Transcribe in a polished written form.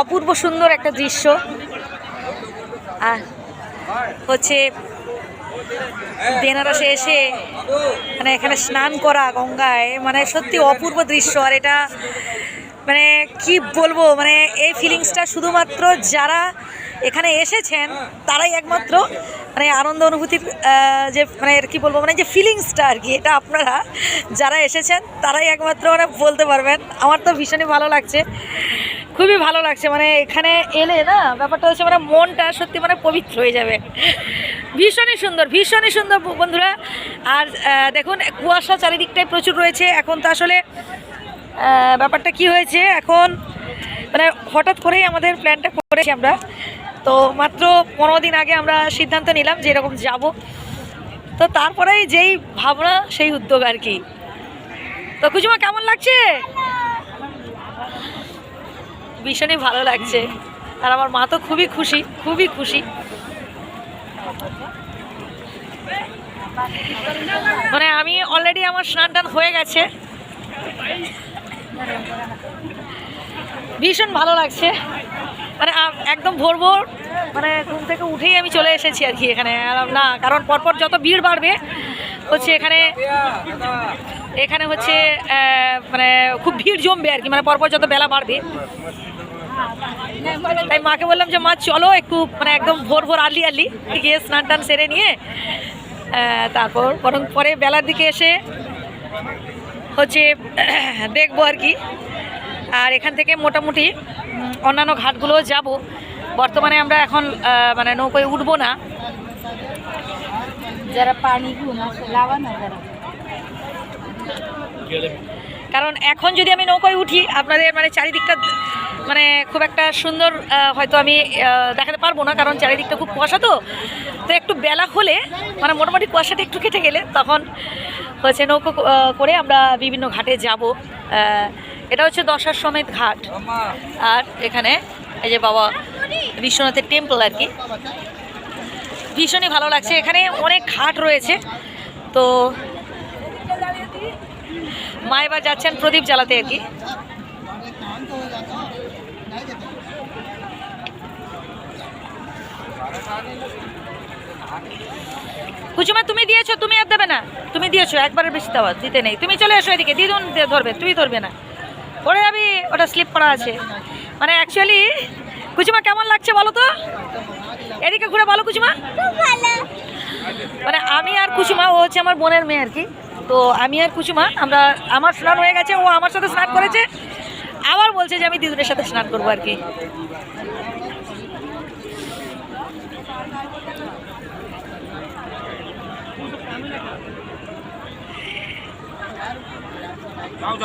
অপূর্ব সুন্দর একটা দৃশ্য। আর হচ্ছে বেনারসে এসে মানে এখানে স্নান করা গঙ্গায়, মানে সত্যি অপূর্ব দৃশ্য। আর এটা মানে কি বলবো, মানে এই ফিলিংসটা শুধুমাত্র যারা এখানে এসেছেন তারাই একমাত্র মানে আনন্দ অনুভূতির যে মানে কি বলবো, মানে যে ফিলিংসটা আর কি, এটা আপনারা যারা এসেছেন তারাই একমাত্র মানে বলতে পারবেন। আমার তো ভীষণই ভালো লাগছে, খুবই ভালো লাগছে। মানে এখানে এলে না ব্যাপারটা হচ্ছে মানে মনটা সত্যি মানে পবিত্র হয়ে যাবে। ভীষণই সুন্দর, ভীষণই সুন্দর বন্ধুরা। আর দেখুন কুয়াশা চারিদিকটায় প্রচুর রয়েছে। এখন তো আসলে ব্যাপারটা কি হয়েছে, এখন মানে হঠাৎ করেই আমাদের প্ল্যানটা করেছি আমরা, তো মাত্র 15 দিন আগে আমরা সিদ্ধান্ত নিলাম যে এরকম যাব। তো তারপরেই যেই ভাবনা সেই উদ্যোগ আর কি। তো কুচুমা কেমন লাগছে? ভীষণই ভালো লাগছে। আর আমার মা তো খুবই খুশি, খুবই খুশি। মানে আমি অলরেডি আমার স্নান টান হয়ে গেছে, ভীষণ ভালো লাগছে। মানে একদম ভোর ভোর মানে ঘুম থেকে উঠেই আমি চলে এসেছি আর কি এখানে। না কারণ পরপর যত ভিড় বাড়বে হচ্ছে এখানে হচ্ছে মানে খুব ভিড় জমবে আর কি, মানে পরপর যত বেলা বাড়বে। তাই মাকে বললাম যে মা চলো একটু মানে একদম ভোর ভোর আর্লি গিয়ে স্নান টান সেরে নিয়ে তারপর বরং পরে বেলার দিকে এসে হচ্ছে দেখবো আর কি। আর এখান থেকে মোটামুটি অন্যান্য ঘাটগুলো যাব। বর্তমানে আমরা এখন মানে নৌকোয় উঠবো না, যারা পানি লাভা না যারা, কারণ এখন যদি আমি নৌকোয় উঠি আপনাদের মানে চারিদিকটা মানে খুব একটা সুন্দর হয়তো আমি দেখাতে পারবো না, কারণ চারিদিকটা খুব কুয়াশা। তো একটু বেলা হলে মানে মোটামুটি কুয়াশাটা একটু কেটে গেলে তখন হচ্ছে নৌকো করে আমরা বিভিন্ন ঘাটে যাব। এটা হচ্ছে দশাশ্বমেধ ঘাট। আর এখানে এই যে বাবা বিশ্বনাথের টেম্পল আর কি। ভীষণই ভালো লাগছে, এখানে অনেক ঘাট রয়েছে। তো মা এবার যাচ্ছেন প্রদীপ জ্বালাতে আর কি। কুচুমা তুমি দিয়েছো, তুমি আর দেবে না, তুমি দিয়েছো, একবারের বেশি দেওয়া দিতে নেই। তুমি চলে এসো এদিকে, দিদুন ধরবে, তুই ধরবে না, পড়ে যাবি, ওটা স্লিপ করা আছে। মানে অ্যাকচুয়ালি কুচুমা কেমন লাগছে বলো তো, এদিকে ঘুরে বলো কুচুমা। মানে আমি আর কুচুমা, ও হচ্ছে আমার বোনের মেয়ে আর কি। তো আমি আর কুচুমা আমরা, আমার স্নান হয়ে গেছে, ও আমার সাথে স্নান করেছে, আবার বলছে যে আমি দিদুনের সাথে স্নান করবো আর কি।